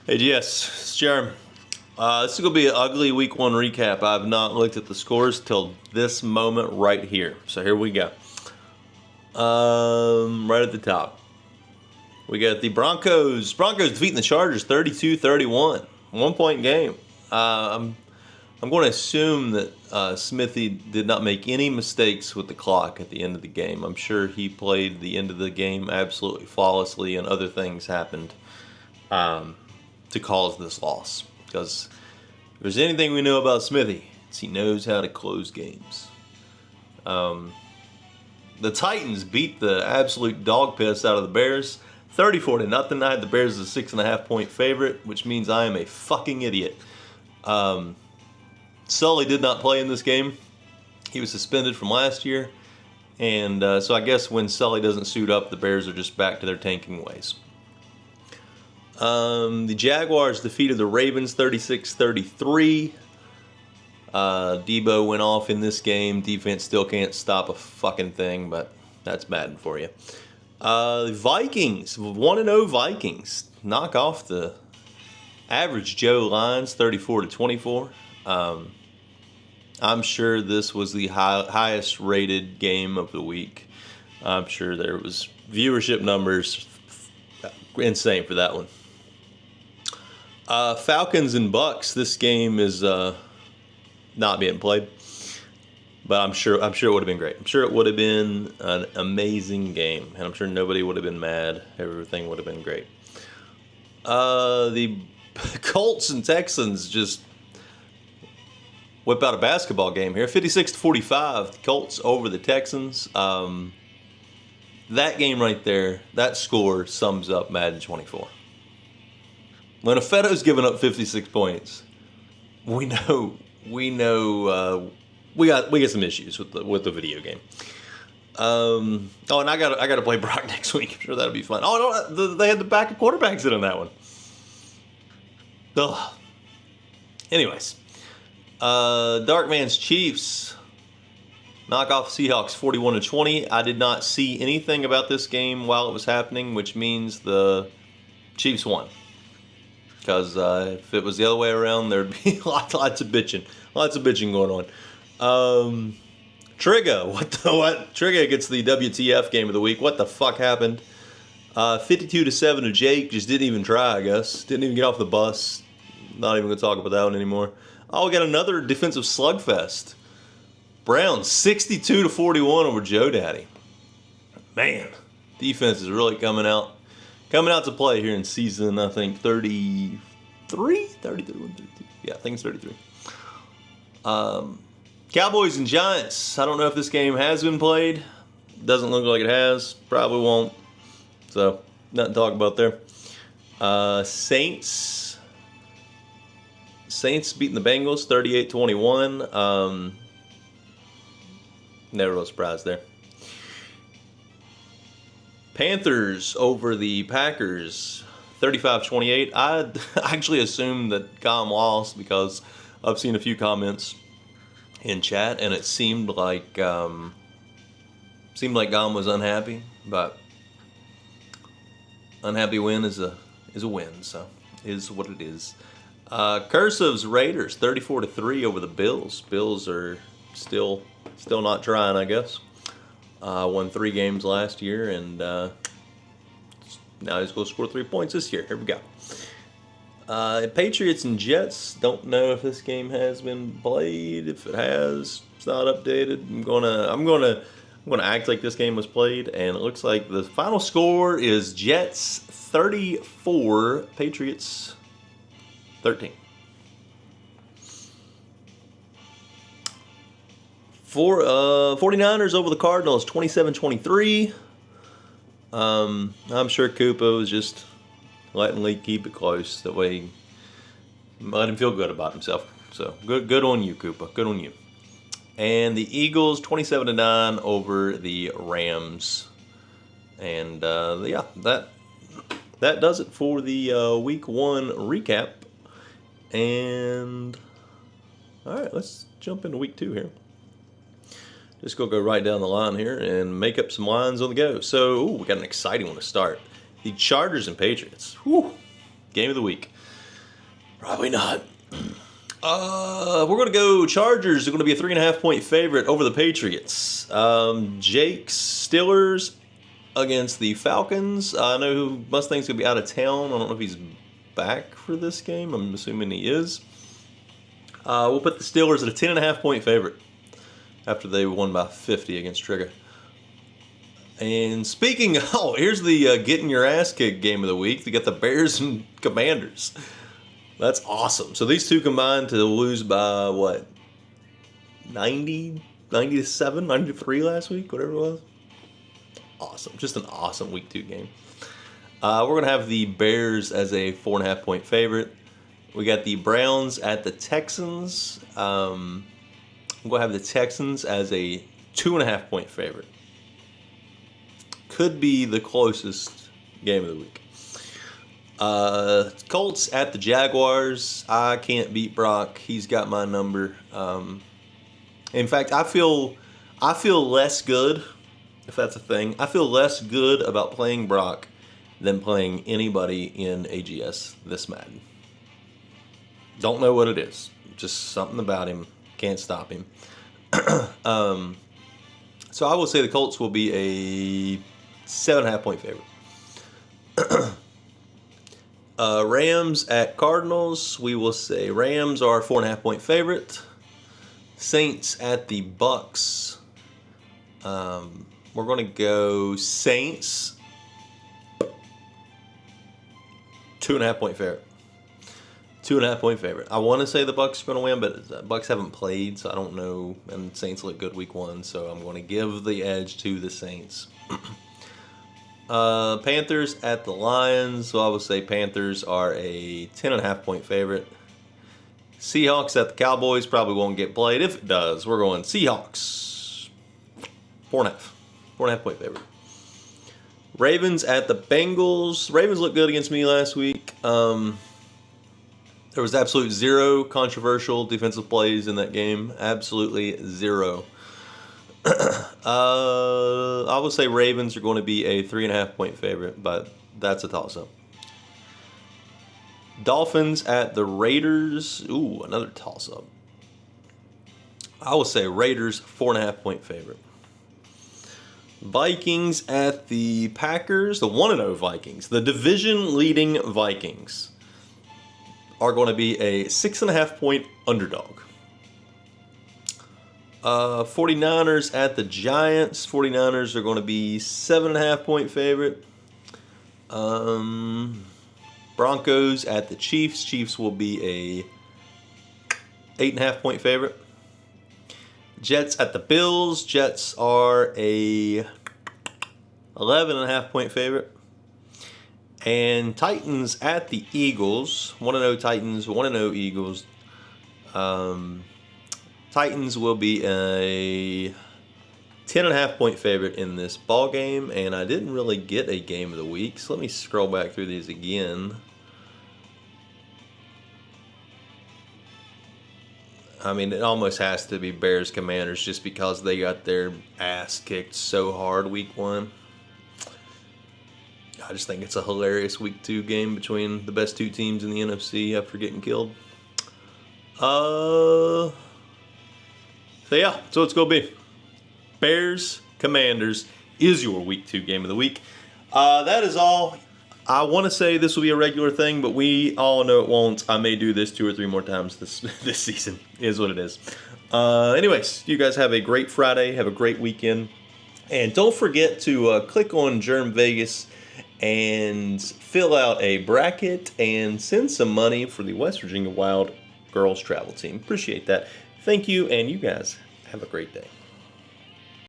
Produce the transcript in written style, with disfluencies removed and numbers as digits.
AGS, it's Jerm. This is going to be an ugly week one recap. I've not looked at the scores till this moment right here. So here we go. Right at the top, we got the Broncos. Broncos defeating the Chargers 32-31. 1 point game. I'm going to assume that Smithy did not make any mistakes with the clock at the end of the game. I'm sure he played the end of the game absolutely flawlessly, and other things happened to cause this loss. Because if there's anything we know about Smithy, it's he knows how to close games. The Titans beat the absolute dog piss out of the Bears, 34-0. I had the Bears as a 6.5 point favorite, which means I am a fucking idiot. Sully did not play in this game. He was suspended from last year, and so I guess when Sully doesn't suit up, the Bears are just back to their tanking ways. The Jaguars defeated the Ravens 36-33. Debo went off in this game. Defense still can't stop a fucking thing, but that's Madden for you. The Vikings, 1-0 Vikings, knock off the average Joe Lions 34-24. I'm sure this was the highest rated game of the week. I'm sure there was viewership numbers insane for that one. Falcons and Bucks. This game is not being played, but I'm sure it would have been great. I'm sure it would have been an amazing game, and I'm sure nobody would have been mad. Everything would have been great. The Colts and Texans just whip out a basketball game here, 56-45. The Colts over the Texans. That game right there, that score sums up Madden 24. When a Feto's giving up 56 points, we got some issues with the video game. And I gotta play Brock next week. I'm sure that'll be fun. Oh no, they had the backup quarterbacks in on that one. Ugh. Anyways, Darkman's Chiefs knock off Seahawks 41-20. I did not see anything about this game while it was happening, which means the Chiefs won. Because if it was the other way around, there'd be lots of bitching going on. Trigger, what? Trigger gets the WTF game of the week. What the fuck happened? 52-7 to Jake. Just didn't even try, I guess. Didn't even get off the bus. Not even gonna talk about that one anymore. Oh, we got another defensive slugfest. Browns 62-41 over Joe Daddy. Man, defense is really coming out to play here in season, I think, 33? 33? Yeah, I think it's 33. Cowboys and Giants. I don't know if this game has been played. Doesn't look like it has. Probably won't. So, nothing to talk about there. Saints beating the Bengals 38-21. Never real surprised there. Panthers over the Packers 35-28. I actually assumed that Gom lost because I've seen a few comments in chat, and it seemed like Gom was unhappy, but unhappy win is a win, so is what it is. Cursive's Raiders 34-3 over the Bills. Bills are still not trying, I guess. Won 3 games last year, and now he's going to score 3 points this year. Here we go. Patriots and Jets. Don't know if this game has been played. If it has, it's not updated. I'm gonna act like this game was played, and it looks like the final score is Jets 34, Patriots 13. 49ers over the Cardinals 27-23. I'm sure Koopa was just letting Lee keep it close. That way, let him feel good about himself. So good on you, Koopa. Good on you. And the Eagles 27-9 over the Rams. And yeah, that does it for the week one recap. And all right, let's jump into week two here. Just go right down the line here and make up some lines on the go. So, we got an exciting one to start. The Chargers and Patriots. Whew. Game of the week. Probably not. We're going to go Chargers. They're going to be a 3.5-point favorite over the Patriots. Jake's Steelers against the Falcons. I know Mustang's going to be out of town. I don't know if he's back for this game. I'm assuming he is. We'll put the Steelers at a 10.5-point favorite after they won by 50 against Trigger. And speaking of, here's the getting your ass kicked game of the week. They got the Bears and Commanders. That's awesome. So these two combined to lose by what? 97, 93 last week, whatever it was. Awesome. Just an awesome week 2 game. We're going to have the Bears as a 4.5-point favorite. We got the Browns at the Texans. I'm going to have the Texans as a 2.5-point favorite. Could be the closest game of the week. Colts at the Jaguars. I can't beat Brock. He's got my number. In fact, I feel less good, if that's a thing. I feel less good about playing Brock than playing anybody in AGS this Madden. Don't know what it is. Just something about him. Can't stop him. So I will say the Colts will be a 7.5-point favorite. Rams at Cardinals. We will say Rams are 4.5-point favorite. Saints at the Bucks. We're going to go Saints. 2.5-point favorite. 2.5-point favorite. I want to say the Bucks are going to win, but the Bucks haven't played, so I don't know. And Saints look good week 1, so I'm going to give the edge to the Saints. Panthers at the Lions. So I would say Panthers are a 10.5-point favorite. Seahawks at the Cowboys probably won't get played. If it does, we're going Seahawks. 4.5. 4.5-point favorite. Ravens at the Bengals. Ravens looked good against me last week. There was absolute zero controversial defensive plays in that game. Absolutely zero. I would say Ravens are going to be a 3.5-point favorite, but that's a toss-up. Dolphins at the Raiders. Ooh, another toss-up. I would say Raiders 4.5-point favorite. Vikings at the Packers. The 1-0 Vikings. The division-leading Vikings are going to be a 6.5-point underdog. 49ers at the Giants. 49ers are going to be 7.5-point favorite. Broncos at the Chiefs. Chiefs will be a 8.5-point favorite. Jets at the Bills. Jets are a 11.5-point favorite. And Titans at the Eagles. 1-0 Titans, 1-0 Eagles. Titans will be a 10.5-point favorite in this ball game, and I didn't really get a game of the week, so let me scroll back through these again. I mean, it almost has to be Bears Commanders just because they got their ass kicked so hard week 1. I just think it's a hilarious week 2 game between the best 2 teams in the NFC after getting killed. So yeah, so it's going to be Bears Commanders is your week 2 game of the week. That is all. I want to say this will be a regular thing, but we all know it won't. I may do this 2 or 3 more times this season. It is what it is. Anyways, you guys have a great Friday. Have a great weekend. And don't forget to click on JermVegas and fill out a bracket and send some money for the West Virginia Wild Girls Travel Team. Appreciate that. Thank you, and you guys have a great day.